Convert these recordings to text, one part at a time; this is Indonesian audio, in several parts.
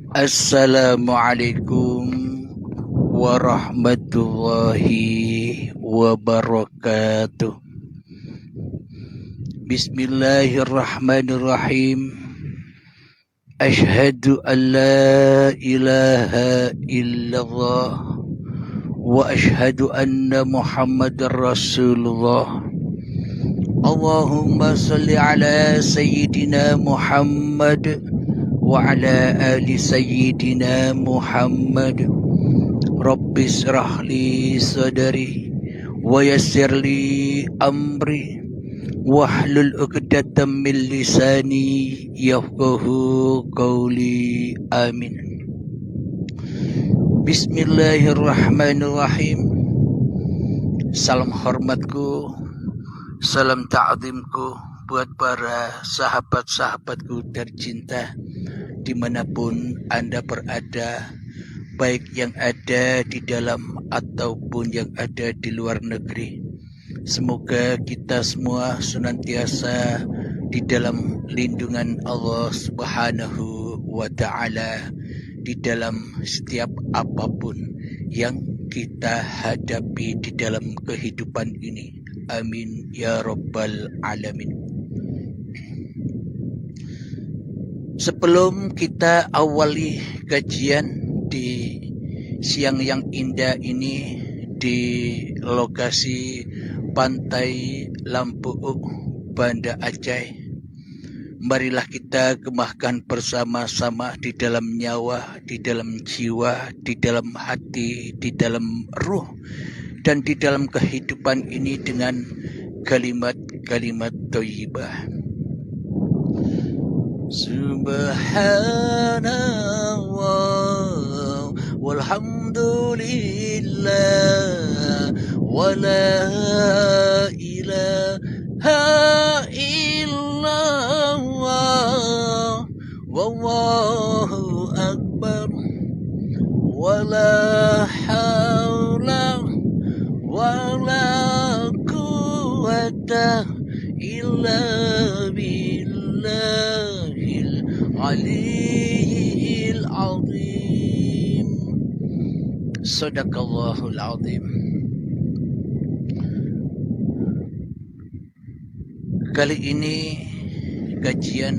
Assalamualaikum warahmatullahi wabarakatuh. Bismillahirrahmanirrahim. Ashhadu an la ilaha illallah wa ashhadu anna Muhammadar Rasulullah. Allahumma salli ala Sayyidina Muhammad wa ala ali Sayyidina Muhammad. Rabbi israh li sadri wa yassir li amri wahlul 'uqdatam min lisani yafqahu qawli. Amin. Bismillahirrahmanirrahim. Salam hormatku, salam ta'zimku buat para sahabat-sahabatku tercinta dimanapun Anda berada, baik yang ada di dalam ataupun yang ada di luar negeri. Semoga kita semua senantiasa di dalam lindungan Allah Subhanahu wa Ta'ala di dalam setiap apapun yang kita hadapi di dalam kehidupan ini. Amin ya Rabbal Alamin. Sebelum kita awali kajian di siang yang indah ini di lokasi Pantai Lampuuk, Banda Aceh, marilah kita gemahkan bersama-sama di dalam nyawa, di dalam jiwa, di dalam hati, di dalam ruh, dan di dalam kehidupan ini dengan kalimat-kalimat thayyibah. Subhanallah walhamdulillah wa la ilaha illallah wallahu akbar wa la hawla wa la quwwata illa billahil aliyyil azim. Sadaqallahul azim. Kali ini kajian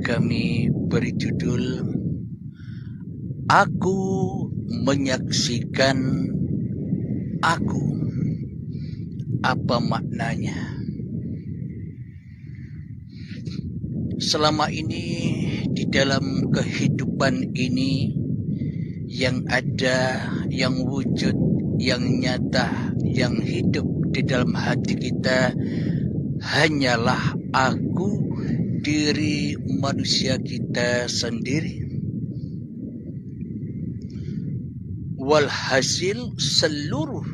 kami beri judul Aku Menyaksikan Aku. Apa maknanya? Selama ini di dalam kehidupan ini yang ada, yang wujud, yang nyata, yang hidup di dalam hati kita hanyalah aku, diri manusia kita sendiri. Walhasil seluruh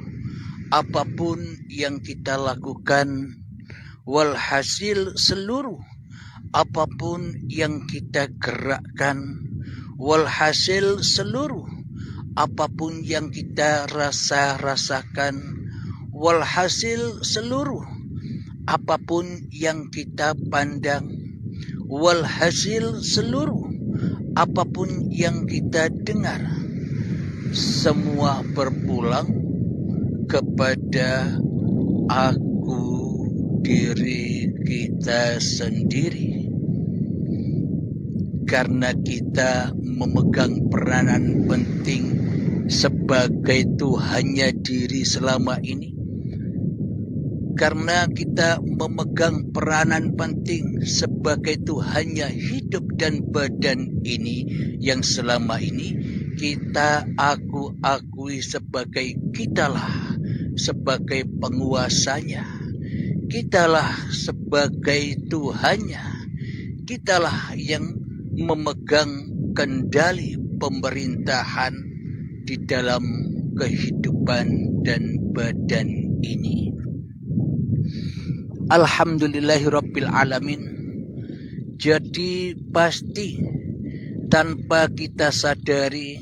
apapun yang kita lakukan, walhasil seluruh apapun yang kita gerakkan, walhasil seluruh apapun yang kita rasakan, walhasil seluruh apapun yang kita pandang, walhasil seluruh apapun yang kita dengar, semua berpulang kepada aku, diri kita sendiri. Karena kita memegang peranan penting sebagai Tuhannya diri selama ini. Karena kita memegang peranan penting sebagai Tuhannya hidup dan badan ini yang selama ini kita akui sebagai kitalah sebagai penguasanya, kitalah sebagai Tuhannya, kitalah yang memegang kendali pemerintahan di dalam kehidupan dan badan ini. Alhamdulillahirabbil alamin. Jadi pasti tanpa kita sadari,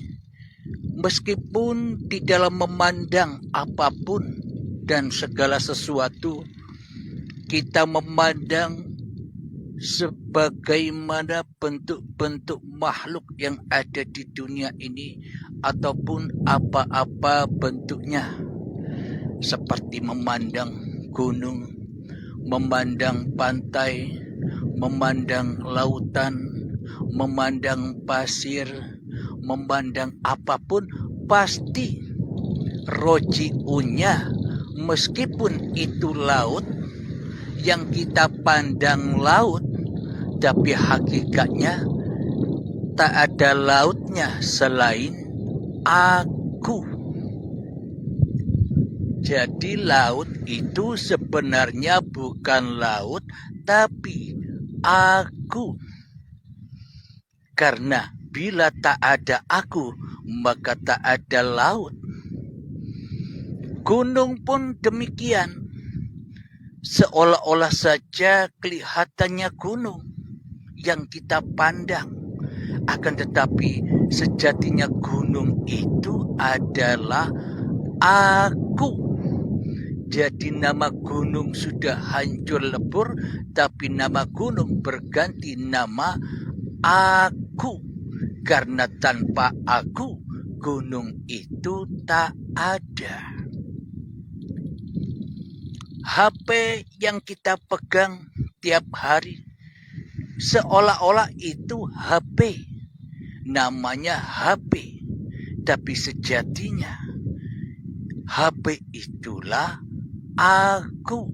meskipun di dalam memandang apapun dan segala sesuatu, kita memandang sebagaimana bentuk-bentuk makhluk yang ada di dunia ini ataupun apa-apa bentuknya, seperti memandang gunung, memandang pantai, memandang lautan, memandang pasir, memandang apapun, pasti roji'unya, meskipun itu laut, yang kita pandang laut, tapi hakikatnya tak ada lautnya selain aku. Jadi laut itu sebenarnya bukan laut, tapi aku. Karena bila tak ada aku, maka tak ada laut. Gunung pun demikian. Seolah-olah saja kelihatannya gunung yang kita pandang. Akan tetapi sejatinya gunung itu adalah aku. Jadi nama gunung sudah hancur lebur, tapi nama gunung berganti nama aku. Karena tanpa aku, gunung itu tak ada. HP yang kita pegang tiap hari, seolah-olah itu HP. Namanya HP. Tapi sejatinya, HP itulah aku.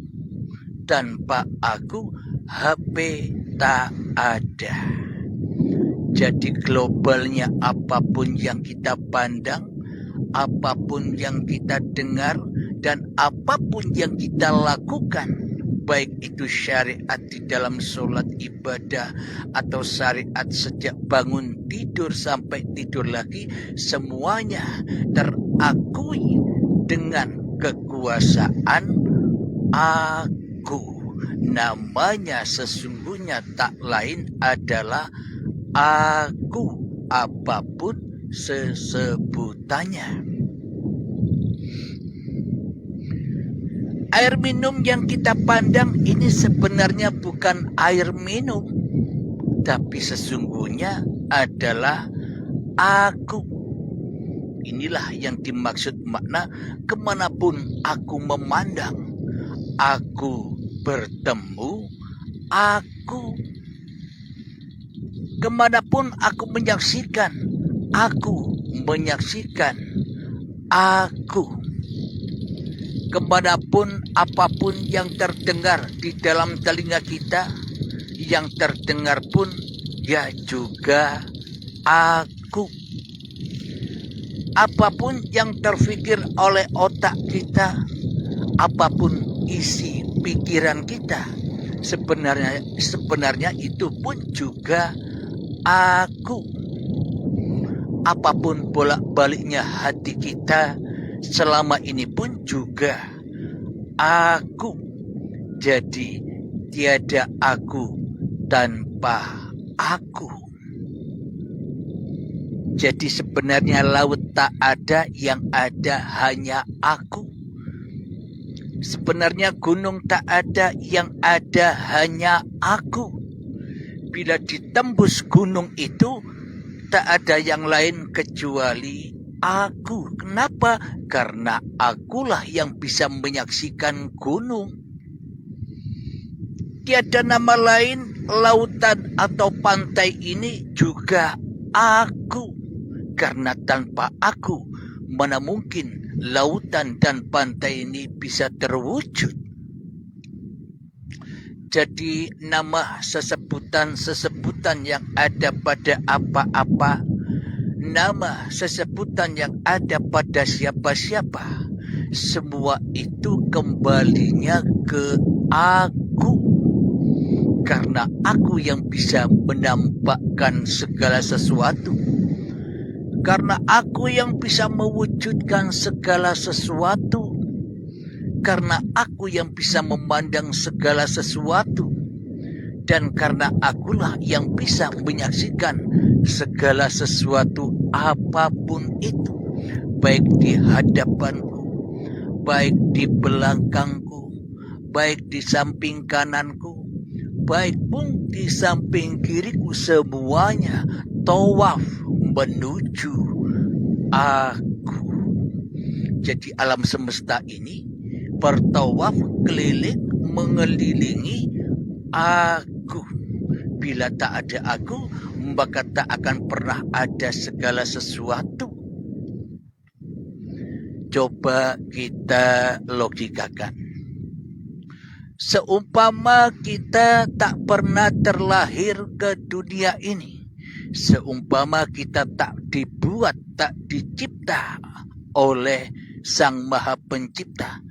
Tanpa aku, HP tak ada. Jadi globalnya apapun yang kita pandang, apapun yang kita dengar, dan apapun yang kita lakukan, baik itu syariat di dalam sholat ibadah atau syariat sejak bangun tidur sampai tidur lagi, semuanya terakui dengan kekuasaan aku. Namanya sesungguhnya tak lain adalah aku, apapun sesebutannya. Air minum yang kita pandang ini sebenarnya bukan air minum, tapi sesungguhnya adalah aku. Inilah yang dimaksud makna kemanapun aku memandang, aku bertemu aku. Kemanapun aku menyaksikan, aku menyaksikan aku. Kemanapun apapun yang terdengar di dalam telinga kita, yang terdengar pun ya juga aku. Apapun yang terfikir oleh otak kita, apapun isi pikiran kita, sebenarnya itu pun juga aku. Apapun bolak-baliknya hati kita selama ini pun juga aku. Jadi tiada aku tanpa aku. Jadi sebenarnya laut tak ada, yang ada hanya aku. Sebenarnya gunung tak ada, yang ada hanya aku. Bila ditembus gunung itu, tak ada yang lain kecuali aku. Kenapa? Karena akulah yang bisa menyaksikan gunung. Tiada nama lain lautan atau pantai ini juga aku. Karena tanpa aku, mana mungkin lautan dan pantai ini bisa terwujud. Jadi nama sesebutan yang ada pada apa-apa, nama sesebutan yang ada pada siapa-siapa, semua itu kembalinya ke aku. Karena aku yang bisa menampakkan segala sesuatu. Karena aku yang bisa mewujudkan segala sesuatu. Karena aku yang bisa memandang segala sesuatu. Dan karena akulah yang bisa menyaksikan segala sesuatu apapun itu. Baik di hadapanku, baik di belakangku, baik di samping kananku, baik pun di samping kiriku semuanya tawaf menuju aku. Jadi alam semesta ini bertawaf keliling mengelilingi aku. Bila tak ada aku, maka tak akan pernah ada segala sesuatu. Coba kita logikakan. Seumpama kita tak pernah terlahir ke dunia ini, seumpama kita tak dibuat, tak dicipta oleh Sang Maha Pencipta,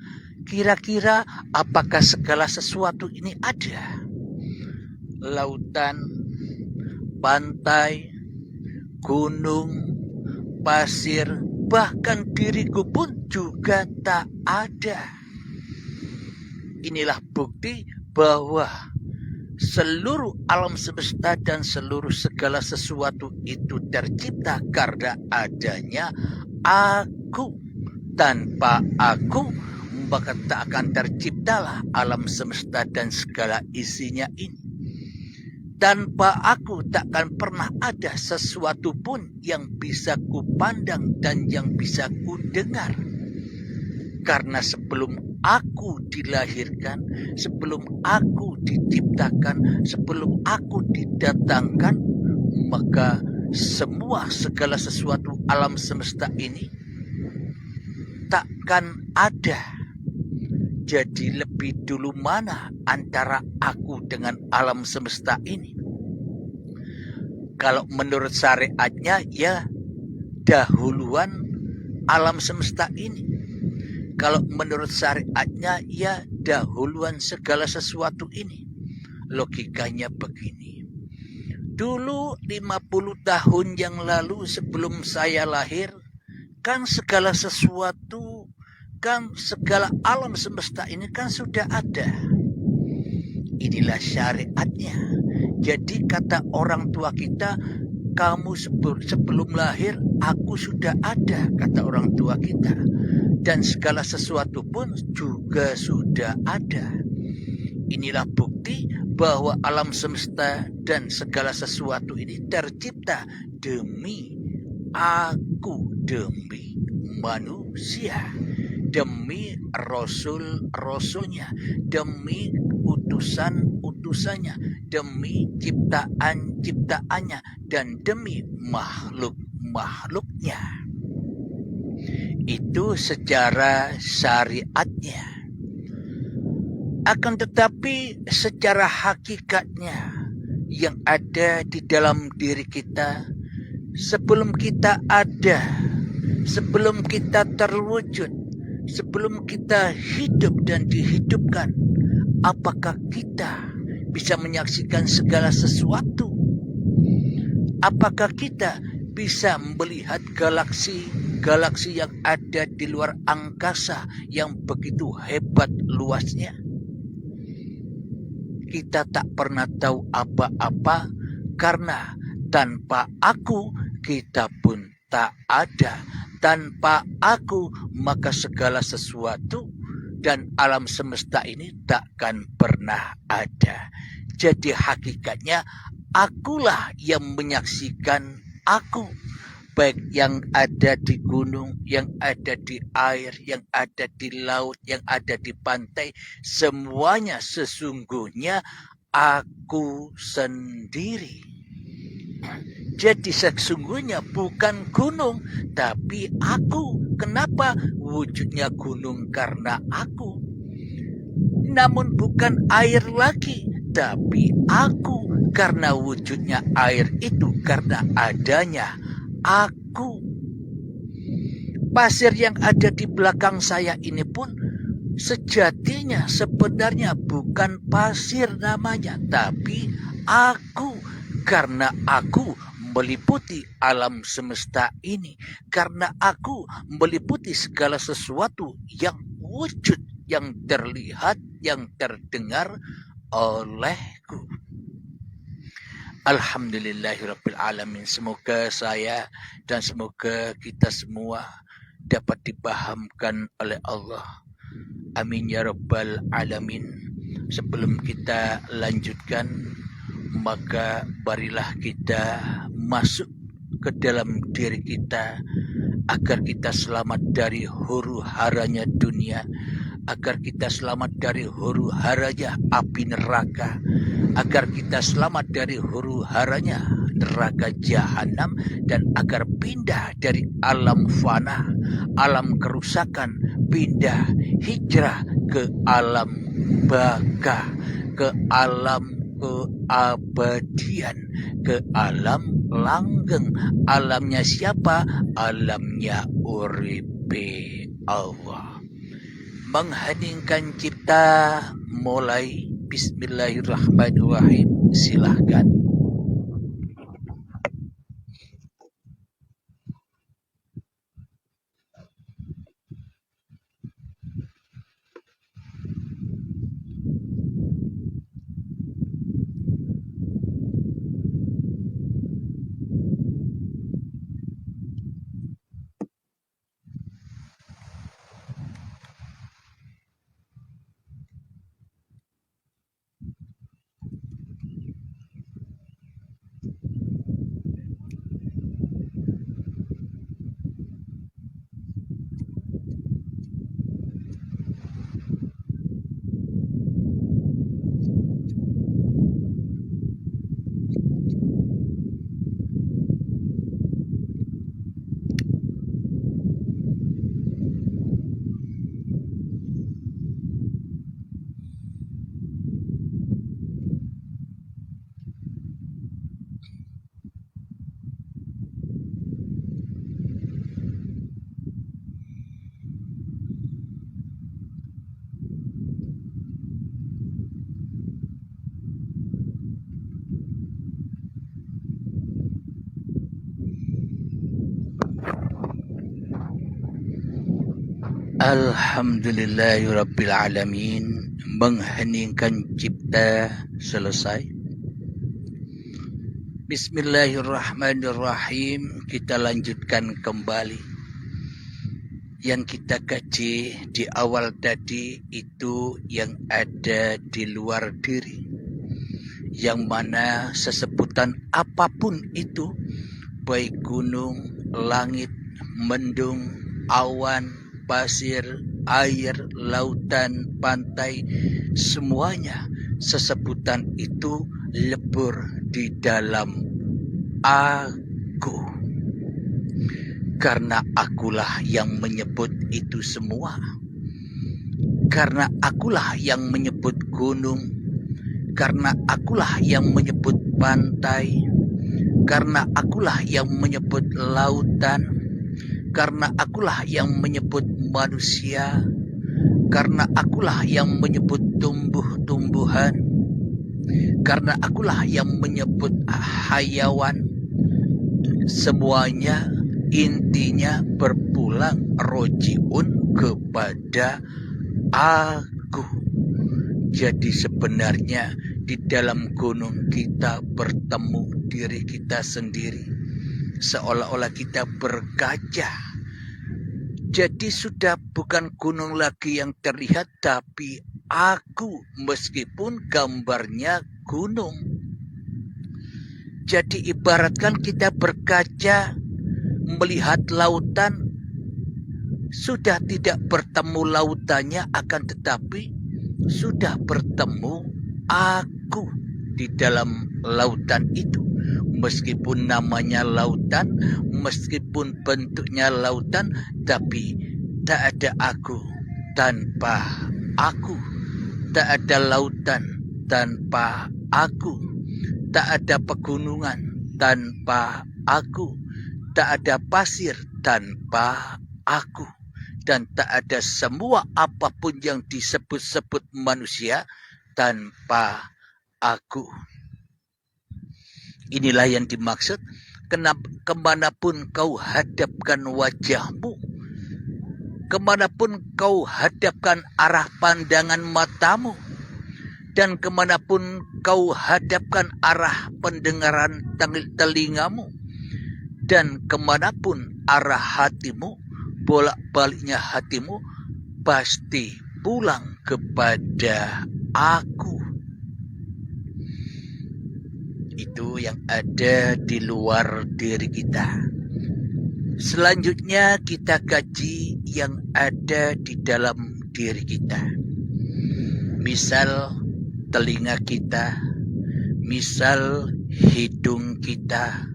kira-kira apakah segala sesuatu ini ada? Lautan, pantai, gunung, pasir, bahkan diriku pun juga tak ada. Inilah bukti bahwa seluruh alam semesta dan seluruh segala sesuatu itu tercipta karena adanya aku. Tanpa aku, maka tak akan terciptalah alam semesta dan segala isinya ini. Tanpa aku tak akan pernah ada sesuatu pun yang bisa kupandang dan yang bisa kudengar. Karena sebelum aku dilahirkan, sebelum aku diciptakan, sebelum aku didatangkan, maka semua segala sesuatu alam semesta ini takkan ada. Jadi lebih dulu mana antara aku dengan alam semesta ini? Kalau menurut syariatnya ya dahuluan alam semesta ini. Kalau menurut syariatnya ya dahuluan segala sesuatu ini. Logikanya begini. Dulu 50 tahun yang lalu sebelum saya lahir, kan segala sesuatu, kan segala alam semesta ini kan sudah ada. Inilah syariatnya. Jadi kata orang tua kita, kamu sebelum lahir aku sudah ada, kata orang tua kita. Dan segala sesuatu pun juga sudah ada. Inilah bukti bahwa alam semesta dan segala sesuatu ini tercipta demi aku, demi manusia, demi rasul-rasulnya, demi utusan-utusannya, demi ciptaan-ciptaannya, dan demi makhluk-makhluknya. Itu secara syariatnya. Akan tetapi secara hakikatnya yang ada di dalam diri kita, sebelum kita ada, sebelum kita terwujud, sebelum kita hidup dan dihidupkan, apakah kita bisa menyaksikan segala sesuatu? Apakah kita bisa melihat galaksi yang ada di luar angkasa yang begitu hebat luasnya? Kita tak pernah tahu apa-apa karena tanpa aku kita pun tak ada. Tanpa aku maka segala sesuatu dan alam semesta ini takkan pernah ada. Jadi hakikatnya akulah yang menyaksikan aku. Baik yang ada di gunung, yang ada di air, yang ada di laut, yang ada di pantai, semuanya sesungguhnya aku sendiri. Jadi sesungguhnya bukan gunung, tapi aku. Kenapa? Wujudnya gunung karena aku. Namun bukan air lagi, tapi aku. Karena wujudnya air itu karena adanya aku. Pasir yang ada di belakang saya ini pun sejatinya sebenarnya bukan pasir namanya, tapi aku. Karena aku meliputi alam semesta ini. Karena aku meliputi segala sesuatu yang wujud, yang terlihat, yang terdengar olehku. Alhamdulillahirrabbilalamin. Semoga saya dan semoga kita semua dapat dipahamkan oleh Allah. Amin ya rabbal alamin. Sebelum kita lanjutkan, maka marilah kita masuk ke dalam diri kita agar kita selamat dari huru haranya dunia, agar kita selamat dari huru haranya api neraka, agar kita selamat dari huru haranya neraka jahanam, dan agar pindah dari alam fana, alam kerusakan, pindah hijrah ke alam baka, ke alam keabadian, ke alam langgeng. Alamnya siapa? Alamnya uripe Allah. Mengheningkan cipta, mulai. Bismillahirrahmanirrahim. Silahkan. Alhamdulillahirrabbilalamin. Mengheningkan cipta selesai. Bismillahirrahmanirrahim. Kita lanjutkan kembali. Yang kita kaji di awal tadi itu yang ada di luar diri, yang mana sesebutan apapun itu, baik gunung, langit, mendung, awan, pasir, air, lautan, pantai, semuanya sesebutan itu lebur di dalam aku. Karena akulah yang menyebut itu semua. Karena akulah yang menyebut gunung. Karena akulah yang menyebut pantai. Karena akulah yang menyebut lautan. Karena akulah yang menyebut manusia. Karena akulah yang menyebut tumbuh-tumbuhan. Karena akulah yang menyebut hayawan. Semuanya intinya berpulang rojiun kepada aku. Jadi sebenarnya di dalam gunung kita bertemu diri kita sendiri. Seolah-olah kita berkaca. Jadi sudah bukan gunung lagi yang terlihat, tapi aku, meskipun gambarnya gunung. Jadi ibaratkan kita berkaca melihat lautan, sudah tidak bertemu lautannya, akan tetapi sudah bertemu aku di dalam lautan itu. Meskipun namanya lautan, meskipun bentuknya lautan, tapi tak ada aku tanpa aku. Tak ada lautan tanpa aku. Tak ada pegunungan tanpa aku. Tak ada pasir tanpa aku. Dan tak ada semua apapun yang disebut-sebut manusia tanpa aku. Inilah yang dimaksud. Kemanapun kau hadapkan wajahmu, kemanapun kau hadapkan arah pandangan matamu, dan kemanapun kau hadapkan arah pendengaran telingamu, dan kemanapun arah hatimu, bolak-baliknya hatimu pasti pulang kepada aku. Itu yang ada di luar diri kita. Selanjutnya kita kaji yang ada di dalam diri kita. Misal telinga kita, misal hidung kita,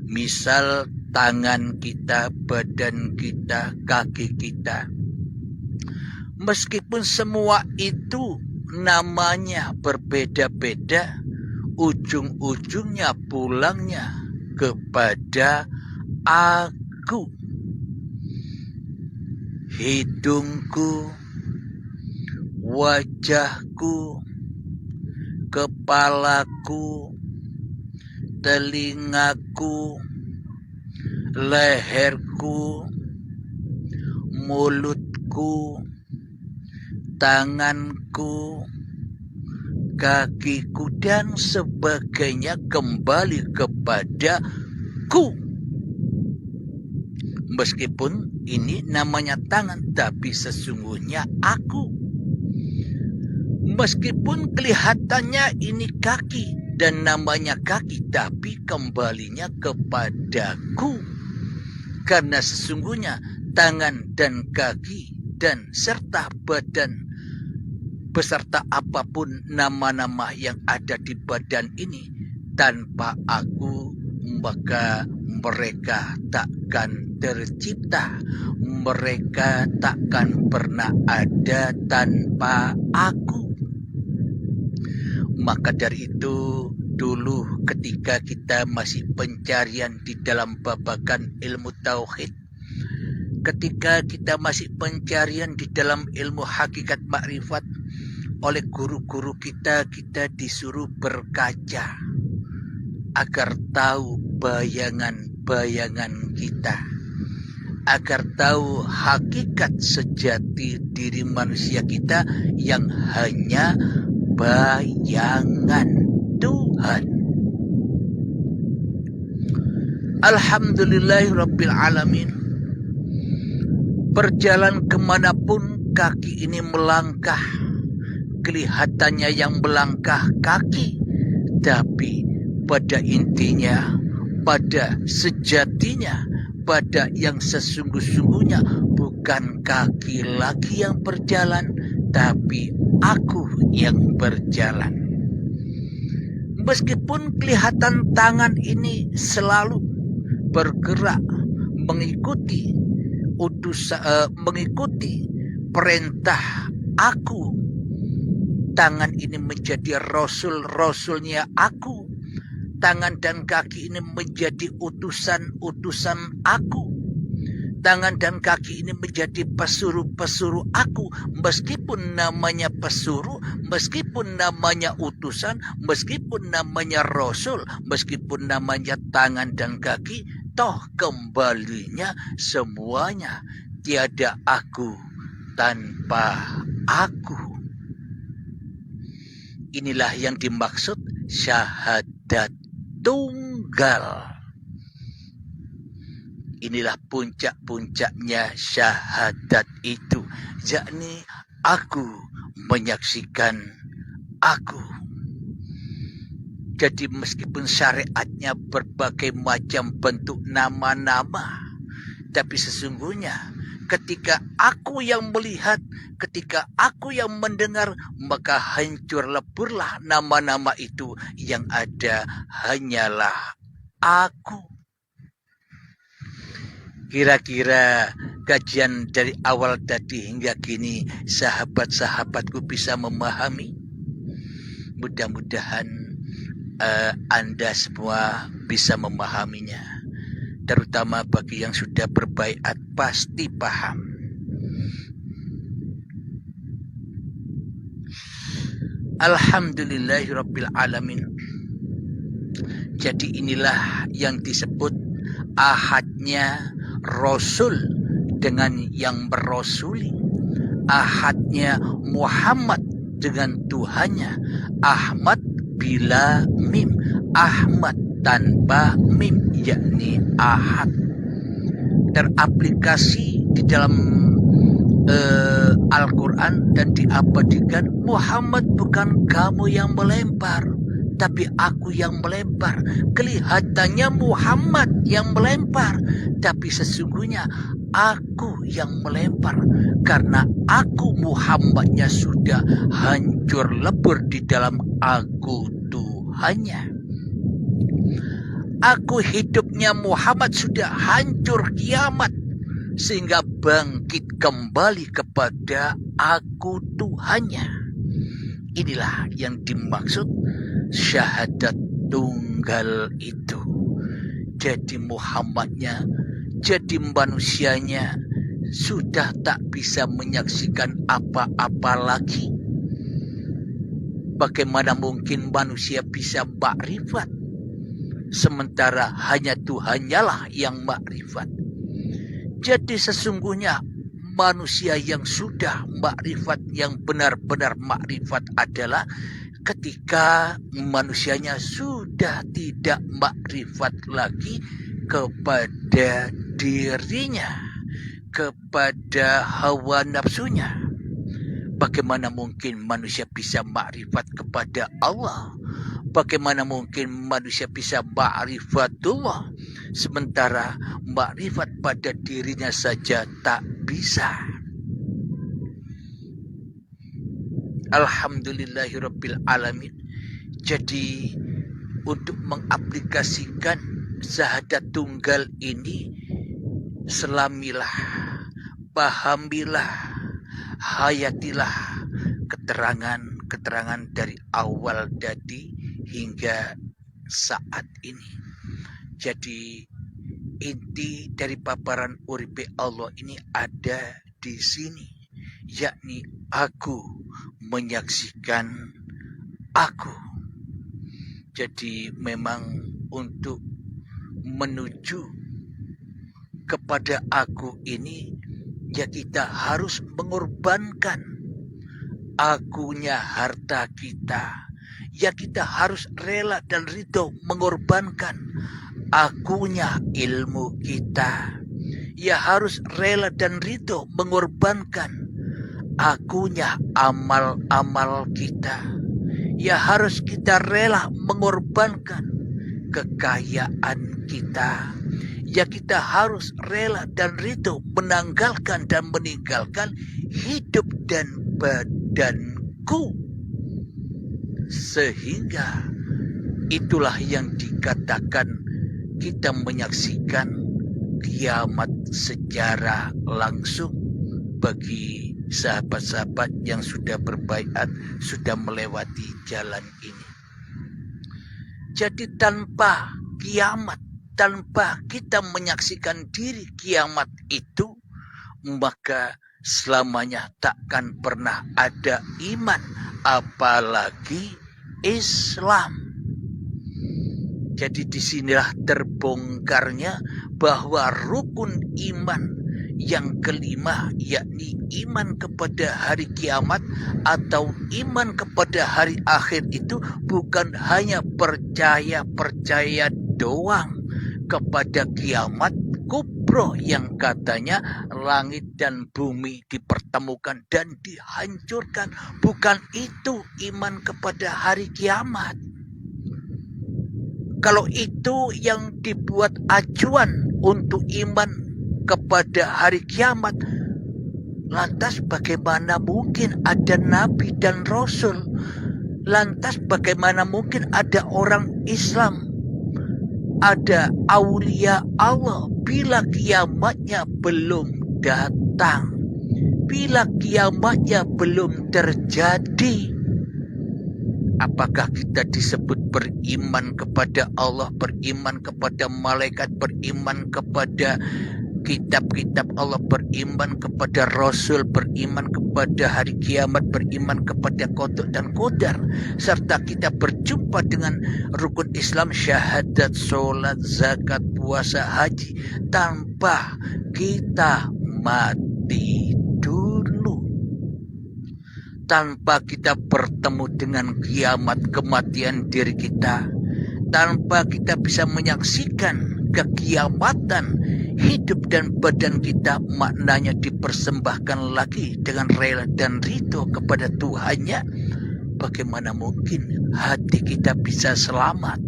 misal tangan kita, badan kita, kaki kita. Meskipun semua itu namanya berbeda-beda, ujung-ujungnya pulangnya kepada aku. Hidungku, wajahku, kepalaku, telingaku, leherku, mulutku, tanganku, kakiku, dan sebagainya kembali kepadaku. Meskipun ini namanya tangan, tapi sesungguhnya aku. Meskipun kelihatannya ini kaki dan namanya kaki, tapi kembalinya kepadaku. Karena sesungguhnya tangan dan kaki dan serta badan beserta apapun nama-nama yang ada di badan ini, tanpa aku maka mereka takkan tercipta, mereka takkan pernah ada tanpa aku. Maka dari itu, dulu ketika kita masih pencarian di dalam babakan ilmu tauhid, ketika kita masih pencarian di dalam ilmu hakikat makrifat, oleh guru-guru kita disuruh berkaca agar tahu bayangan-bayangan kita, agar tahu hakikat sejati diri manusia kita yang hanya bayangan Tuhan. Alhamdulillahirabbil alamin. Berjalan kemanapun kaki ini melangkah, kelihatannya yang melangkah kaki, tapi pada intinya, pada sejatinya, pada yang sesungguh-sungguhnya bukan kaki lagi yang berjalan, tapi aku yang berjalan. Meskipun kelihatan tangan ini selalu bergerak mengikuti mengikuti perintah aku, tangan ini menjadi rasulnya aku, tangan dan kaki ini menjadi utusan aku, tangan dan kaki ini menjadi pesuruh aku. Meskipun namanya pesuruh, meskipun namanya utusan, meskipun namanya rasul, meskipun namanya tangan dan kaki, toh kembalinya semuanya tiada aku tanpa aku. Inilah yang dimaksud syahadat tunggal. Inilah puncak-puncaknya syahadat itu, yakni aku menyaksikan aku. Jadi meskipun syariatnya berbagai macam bentuk nama-nama, tapi sesungguhnya ketika aku yang melihat, ketika aku yang mendengar, maka hancur leburlah nama-nama itu, yang ada hanyalah aku. Kira-kira kajian dari awal tadi hingga kini sahabat-sahabatku bisa memahami. Mudah-mudahan Anda semua bisa memahaminya. Terutama bagi yang sudah berbaiat pasti paham. Alhamdulillahirabbil alamin. Jadi inilah yang disebut ahadnya Rasul dengan yang berrasuli, ahadnya Muhammad dengan Tuhannya, Ahmad bila mim, Ahmad tanpa mim, yakni ahad. Teraplikasi di dalam Al-Quran dan diabadikan, Muhammad bukan kamu yang melempar, tapi aku yang melempar. Kelihatannya Muhammad yang melempar, tapi sesungguhnya aku yang melempar. Karena aku Muhammadnya sudah hancur lebur di dalam aku Tuhannya. Aku hidupnya Muhammad sudah hancur kiamat, sehingga bangkit kembali kepada aku Tuhannya. Inilah yang dimaksud syahadat tunggal itu. Jadi Muhammadnya, jadi manusianya sudah tak bisa menyaksikan apa-apa lagi. Bagaimana mungkin manusia bisa makrifat, sementara hanya Tuhannya lah yang makrifat. Jadi sesungguhnya manusia yang sudah makrifat, yang benar-benar makrifat adalah ketika manusianya sudah tidak makrifat lagi kepada dirinya, kepada hawa nafsunya. Bagaimana mungkin manusia bisa makrifat kepada Allah? Bagaimana mungkin manusia bisa ma'rifatullah, sementara makrifat pada dirinya saja tak bisa. Alhamdulillahirabbil alamin. Jadi untuk mengaplikasikan syahadat tunggal ini, selamilah, pahamilah, hayatilah keterangan dari awal tadi hingga saat ini. Jadi inti dari paparan uripe Allah ini ada di sini, yakni aku menyaksikan aku. Jadi memang untuk menuju kepada aku ini, ya kita harus mengorbankan akunya harta kita. Ya kita harus rela dan ridho mengorbankan akunya ilmu kita. Ya harus rela dan ridho mengorbankan akunya amal-amal kita. Ya harus kita rela mengorbankan kekayaan kita. Ya kita harus rela dan ridho menanggalkan dan meninggalkan hidup dan badanku. Sehingga itulah yang dikatakan kita menyaksikan kiamat secara langsung bagi sahabat-sahabat yang sudah berbaiat, sudah melewati jalan ini. Jadi tanpa kiamat, tanpa kita menyaksikan diri kiamat itu, maka selamanya takkan pernah ada iman, apalagi Islam. Jadi disinilah terbongkarnya bahwa rukun iman yang kelima, yakni iman kepada hari kiamat atau iman kepada hari akhir, itu bukan hanya percaya doang kepada kiamat kubro yang katanya langit dan bumi dipertemukan dan dihancurkan. Bukan itu iman kepada hari kiamat. Kalau itu yang dibuat acuan untuk iman kepada hari kiamat, lantas bagaimana mungkin ada nabi dan rasul? Lantas bagaimana mungkin ada orang Islam, ada aulia Allah, bila kiamatnya belum datang, bila kiamatnya belum terjadi? Apakah kita disebut beriman kepada Allah, beriman kepada malaikat, beriman kepada kitab-kitab Allah, beriman kepada Rasul, beriman kepada hari kiamat, beriman kepada qada dan qadar, serta kita berjumpa dengan rukun Islam, syahadat, sholat, zakat, puasa, haji, tanpa kita mati dulu, tanpa kita bertemu dengan kiamat kematian diri kita, tanpa kita bisa menyaksikan kekiamatan hidup dan badan kita maknanya dipersembahkan lagi dengan rela dan ridho kepada Tuhannya, bagaimana mungkin hati kita bisa selamat?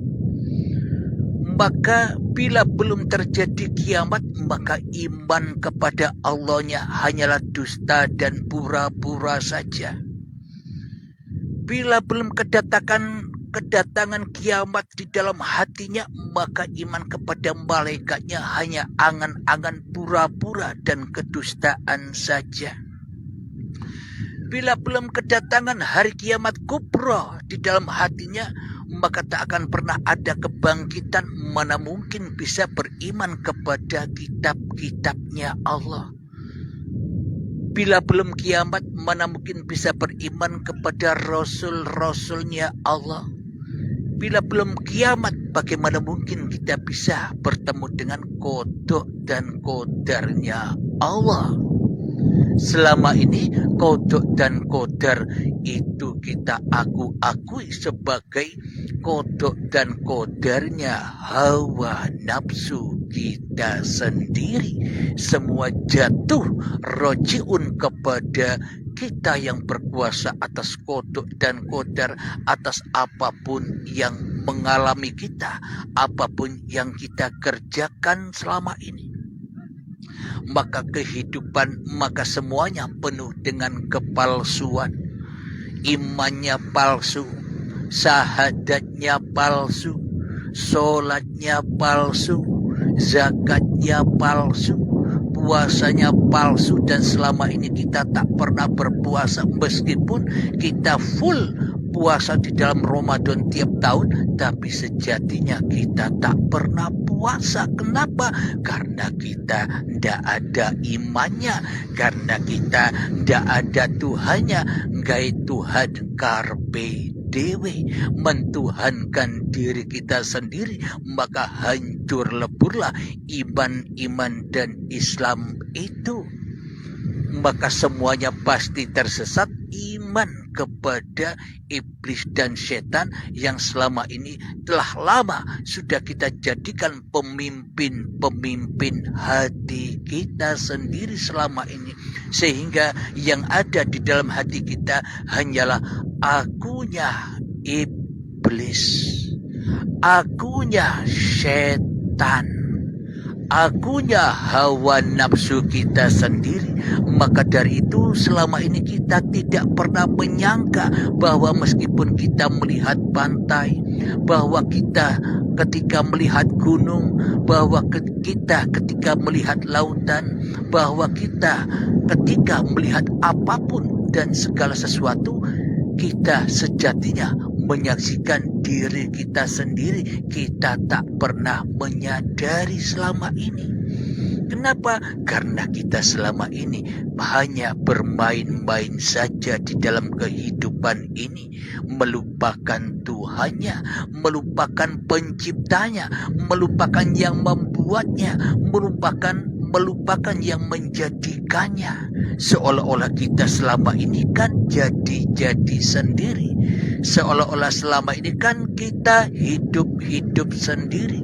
Maka bila belum terjadi kiamat, maka iman kepada Allahnya hanyalah dusta dan pura-pura saja. Bila belum kedatangan kiamat di dalam hatinya, maka iman kepada malaikatnya hanya angan-angan pura-pura dan kedustaan saja. Bila belum kedatangan hari kiamat kubra di dalam hatinya, maka tak akan pernah ada kebangkitan. Mana mungkin bisa beriman kepada kitab-kitabnya Allah. Bila belum kiamat, mana mungkin bisa beriman kepada rasul-rasulnya Allah. Bila belum kiamat, bagaimana mungkin kita bisa bertemu dengan kodok dan kodarnya Allah. Selama ini kodok dan kodar itu kita akui sebagai kodok dan kodarnya hawa nafsu kita sendiri. Semua jatuh rojiun kepada kita yang berkuasa atas kodok dan kodar, atas apapun yang mengalami kita, apapun yang kita kerjakan selama ini. Maka kehidupan, maka semuanya penuh dengan kepalsuan. Imannya palsu, syahadatnya palsu, sholatnya palsu, zakatnya palsu, puasanya palsu. Dan selama ini kita tak pernah berpuasa, meskipun kita full puasa di dalam Ramadan tiap tahun, tapi sejatinya kita tak pernah puasa. Kenapa? Karena kita tidak ada imannya, karena kita tidak ada Tuhannya. Gai Tuhan karpe dewe, mentuhankan diri kita sendiri, maka hancur leburlah iman dan Islam itu. Maka semuanya pasti tersesat. Iman kepada iblis dan setan yang selama ini telah lama sudah kita jadikan pemimpin hati kita sendiri selama ini, sehingga yang ada di dalam hati kita hanyalah akunya iblis, akunya setan, akunya hawa nafsu kita sendiri. Maka dari itu selama ini kita tidak pernah menyangka bahwa meskipun kita melihat pantai, bahwa kita ketika melihat gunung, bahwa kita ketika melihat lautan, bahwa kita ketika melihat apapun dan segala sesuatu, kita sejatinya menyaksikan diri kita sendiri. Kita tak pernah menyadari selama ini. Kenapa? Karena kita selama ini hanya bermain-main saja di dalam kehidupan ini, melupakan Tuhannya, melupakan penciptanya, melupakan yang membuatnya, melupakan yang menjadikannya. Seolah-olah kita selama ini kan jadi sendiri. Seolah-olah selama ini kan kita hidup sendiri.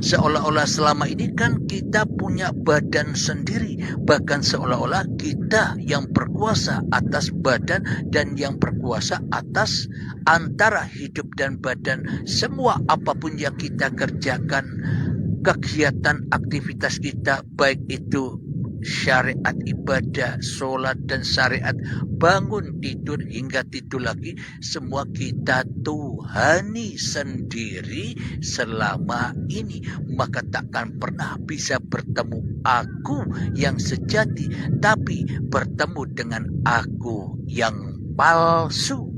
Seolah-olah selama ini kan kita punya badan sendiri. Bahkan seolah-olah kita yang berkuasa atas badan dan yang berkuasa atas antara hidup dan badan. Semua apapun yang kita kerjakan, kegiatan aktivitas kita, baik itu syariat ibadah, sholat dan syariat, bangun tidur hingga tidur lagi, semua kita tuhani sendiri selama ini. Maka takkan pernah bisa bertemu aku yang sejati, tapi bertemu dengan aku yang palsu.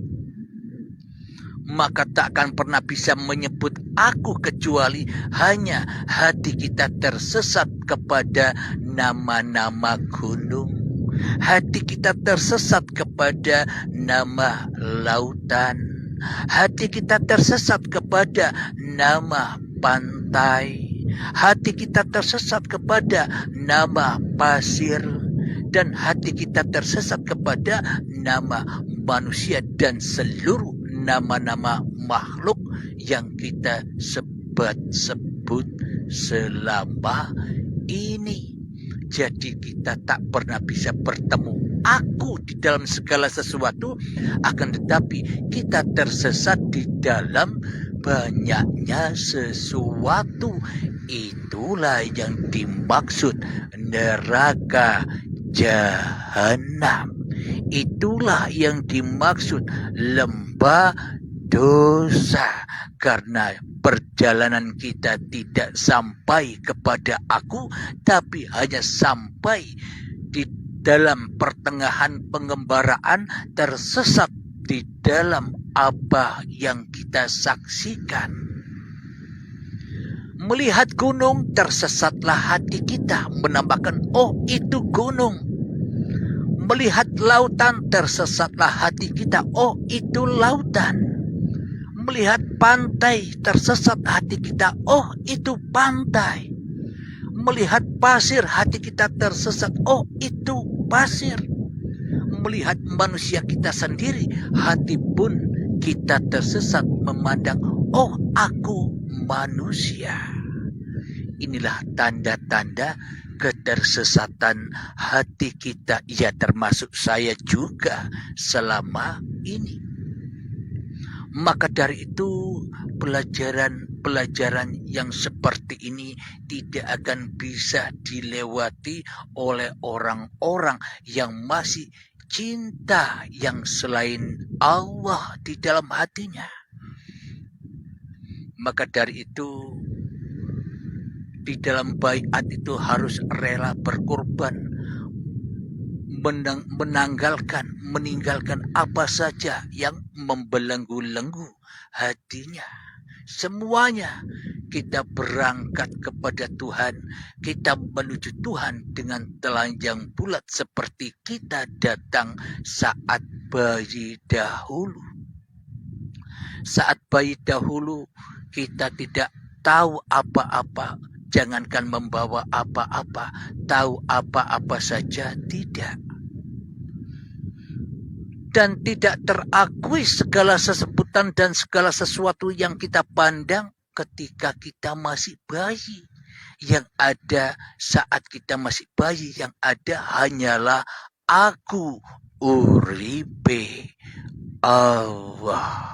Maka tak akan pernah bisa menyebut aku kecuali hanya hati kita tersesat kepada nama-nama gunung. Hati kita tersesat kepada nama lautan. Hati kita tersesat kepada nama pantai. Hati kita tersesat kepada nama pasir. Dan hati kita tersesat kepada nama manusia dan seluruh nama-nama makhluk yang kita sebut selama ini. Jadi kita tak pernah bisa bertemu aku di dalam segala sesuatu, akan tetapi kita tersesat di dalam banyaknya sesuatu. Itulah yang dimaksud neraka jahanam. Itulah yang dimaksud lembah dosa. Karena perjalanan kita tidak sampai kepada aku, tapi hanya sampai di dalam pertengahan pengembaraan, tersesat di dalam apa yang kita saksikan. Melihat gunung, tersesatlah hati kita, menambahkan, oh itu gunung. Melihat lautan, tersesatlah hati kita, oh itu lautan. Melihat pantai, tersesat hati kita, oh itu pantai. Melihat pasir, hati kita tersesat, oh itu pasir. Melihat manusia kita sendiri, hati pun kita tersesat memandang, oh aku manusia. Inilah tanda-tanda ketersesatan hati kita, ya termasuk saya juga selama ini. Maka dari itu pelajaran yang seperti ini tidak akan bisa dilewati oleh orang-orang yang masih cinta yang selain Allah di dalam hatinya. Maka dari itu di dalam baiat itu harus rela berkorban, meninggalkan apa saja yang membelenggu-lenggu hatinya. Semuanya kita berangkat kepada Tuhan, kita menuju Tuhan dengan telanjang bulat seperti kita datang saat bayi dahulu. Saat bayi dahulu kita tidak tahu apa-apa, jangankan membawa apa-apa, tahu apa-apa saja tidak. Dan tidak terakui segala sesebutan dan segala sesuatu yang kita pandang ketika kita masih bayi. Yang ada saat kita masih bayi, yang ada hanyalah aku uripe Allah.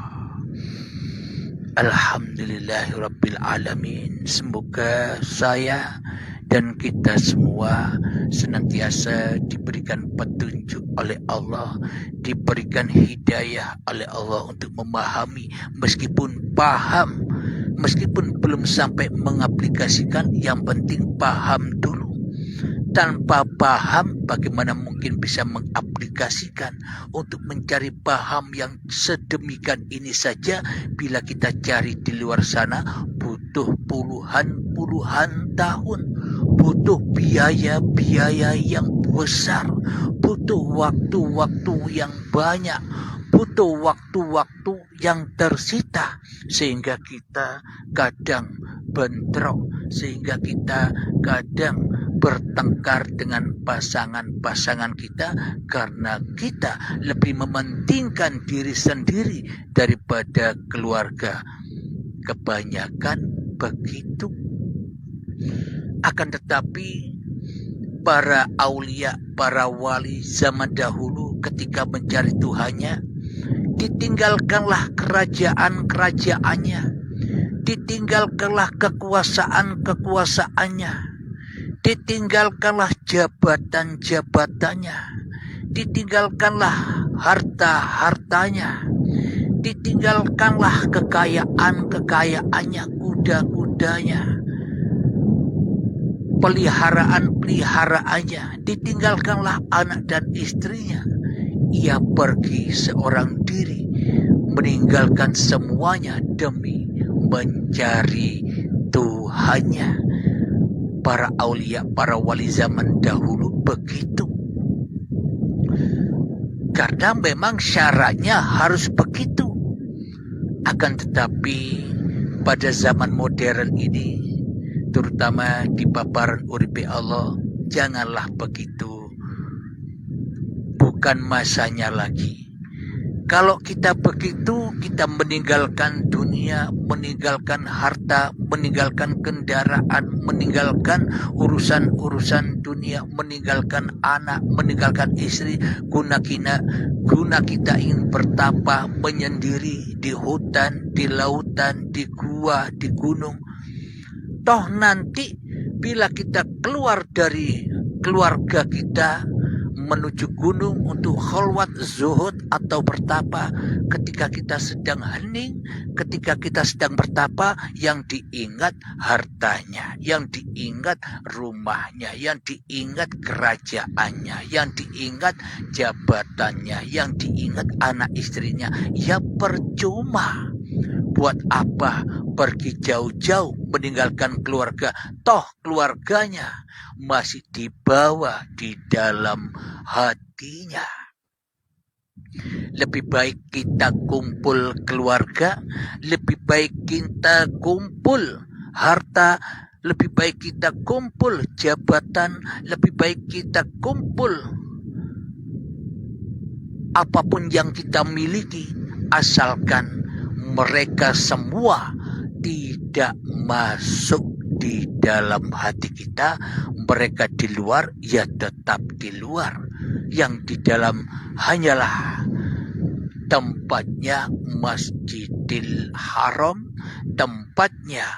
Alhamdulillahirabbil alamin. Semoga saya dan kita semua senantiasa diberikan petunjuk oleh Allah, diberikan hidayah oleh Allah untuk memahami, meskipun paham, meskipun belum sampai mengaplikasikan, yang penting paham dulu. Tanpa paham, bagaimana mungkin bisa mengaplikasikan? Untuk mencari paham yang sedemikian ini saja, bila kita cari di luar sana, butuh puluhan tahun, butuh biaya yang besar, butuh waktu-waktu yang banyak, butuh waktu-waktu yang tersita, sehingga kita kadang bentrok, sehingga kita kadang bertengkar dengan pasangan-pasangan kita karena kita lebih mementingkan diri sendiri daripada keluarga. Kebanyakan begitu. Akan tetapi para aulia, para wali zaman dahulu ketika mencari Tuhannya, ditinggalkanlah kerajaan-kerajaannya, ditinggalkanlah kekuasaan-kekuasaannya, ditinggalkanlah jabatan-jabatannya, ditinggalkanlah harta-hartanya, ditinggalkanlah kekayaan-kekayaannya, kuda-kudanya, peliharaan-peliharaannya, ditinggalkanlah anak dan istrinya. Ia pergi seorang diri, meninggalkan semuanya demi mencari Tuhannya. Para aulia, para wali zaman dahulu begitu. Karena memang syaratnya harus begitu. Akan tetapi pada zaman modern ini, terutama di paparan uripe Allah, janganlah begitu. Bukan masanya lagi. Kalau kita begitu, kita meninggalkan dunia, meninggalkan harta, meninggalkan kendaraan, meninggalkan urusan-urusan dunia, meninggalkan anak, meninggalkan istri, guna kita ingin bertapa menyendiri di hutan, di lautan, di gua, di gunung. Toh nanti bila kita keluar dari keluarga kita menuju gunung untuk khalwat, zuhud atau bertapa, ketika kita sedang hening, ketika kita sedang bertapa, yang diingat hartanya, yang diingat rumahnya, yang diingat kerajaannya, yang diingat jabatannya, yang diingat anak istrinya. Ya percuma. Buat apa pergi jauh-jauh meninggalkan keluarga? Toh keluarganya masih dibawa di dalam hatinya. Lebih baik kita kumpul keluarga, lebih baik kita kumpul harta, lebih baik kita kumpul jabatan, lebih baik kita kumpul apapun yang kita miliki, asalkan mereka semua tidak masuk di dalam hati kita. Mereka di luar, ya tetap di luar. Yang di dalam hanyalah tempatnya Masjidil Haram, tempatnya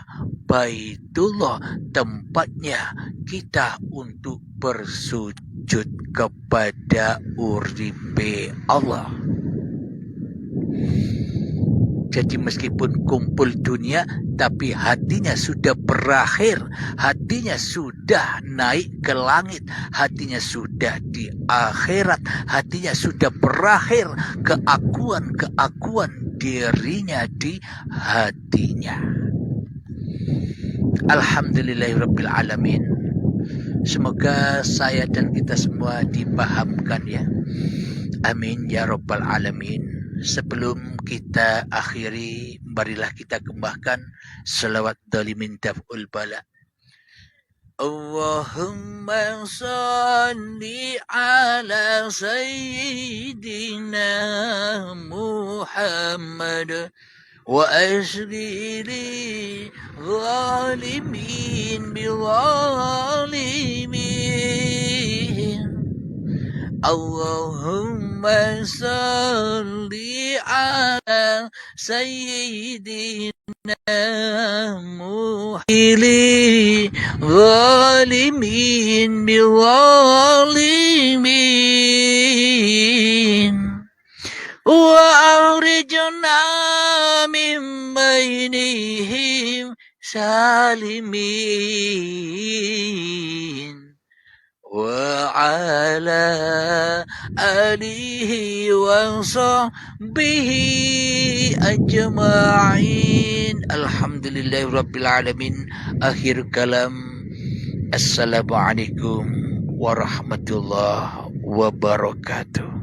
Baitullah, tempatnya kita untuk bersujud kepada uripe Allah. Jadi meskipun kumpul dunia, tapi hatinya sudah berakhir, hatinya sudah naik ke langit, hatinya sudah di akhirat, hatinya sudah berakhir keakuan dirinya di hatinya. Alhamdulillahirabbil alamin. Semoga saya dan kita semua dipahamkan ya. Amin ya rabbal alamin. Sebelum kita akhiri, marilah kita kembangkan selawat dalimin daf'ul bala. Allahumma salli ala sayyidina Muhammad wa asrili zalimin bizalimin. Allahumma salli ala sayyidina Muhammad zalimin bizalimin wa akhrijna min bainihim salimin wa ala alihi wa sahbihi ajma'in. Alhamdulillahirabbil alamin. Akhir kalam. Assalamualaikum warahmatullahi wabarakatuh.